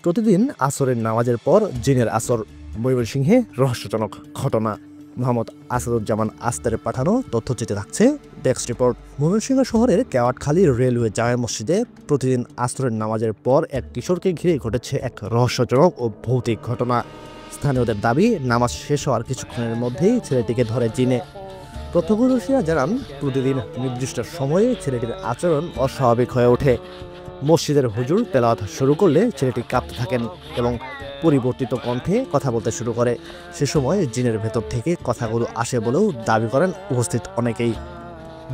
প্রতিদিন আসরের নামাজের পর জিনের আসর, ময়মনসিংহে রহস্যজনক ঘটনা। মোহাম্মদ আসাদুজ্জামান আস্তারের পাঠানো তথ্যচিত্রে থাকছে ডেস্ক রিপোর্ট। ময়মনসিংহ শহরের কেওয়াটখালী রেলওয়ে জামে মসজিদে প্রতিদিন আসরের নামাজের পর এক কিশোরকে ঘিরে ঘটেছে এক রহস্যজনক ও ভৌতিক ঘটনা। স্থানীয়দের দাবি, নামাজ শেষ হওয়ার কিছুক্ষণের মধ্যেই ছেলেটিকে ধরে জিনে। প্রত্যক্ষদর্শীরা জানান, প্রতিদিন নির্দিষ্ট সময়ে ছেলেটির আচরণ অস্বাভাবিক হয়ে ওঠে। মসজিদের হুজুর তেলাওয়াত শুরু করলে ছেলেটি কাঁপতে থাকেন এবং পরিবর্তিত কণ্ঠে কথা বলতে শুরু করে। সে সময় জিনের ভেতর থেকে কথাগুলো আসে বলেও দাবি করেন উপস্থিত অনেকেই।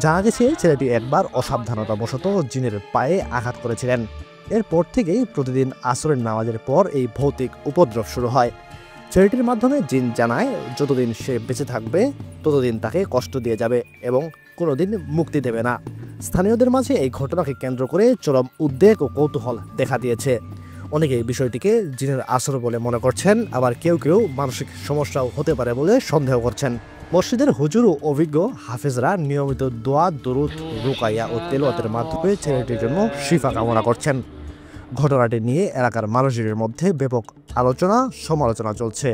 জানা গেছে, ছেলেটি একবার অসাবধানতাবশত জিনের পায়ে আঘাত করেছিলেন। এরপর থেকেই প্রতিদিন আসরের নামাজের পর এই ভৌতিক উপদ্রব শুরু হয়। ছেলেটির মাধ্যমে জিন জানায়, যতদিন সে বেঁচে থাকবে ততদিন তাকে কষ্ট দিয়ে যাবে এবং কোনোদিন মুক্তি দেবে না। স্থানীয়দের মাঝে এই ঘটনাকে কেন্দ্র করে চরম উদ্বেগ ও কৌতূহল দেখা দিয়েছে। অনেকে এই বিষয়টিকে জিনের আসর বলে মনে করছেন, আবার কেউ কেউ মানসিক সমস্যাও হতে পারে বলে সন্দেহ করছেন। মসজিদের হুজুর ও অভিজ্ঞ হাফেজরা নিয়মিত দোয়া, দুরূদ, রুকাইয়া ও তেলাওয়াতের মাধ্যমে ছেলেটির জন্য শিফা কামনা করছেন। ঘটনাটি নিয়ে এলাকার মানুষের মধ্যে ব্যাপক আলোচনা সমালোচনা চলছে।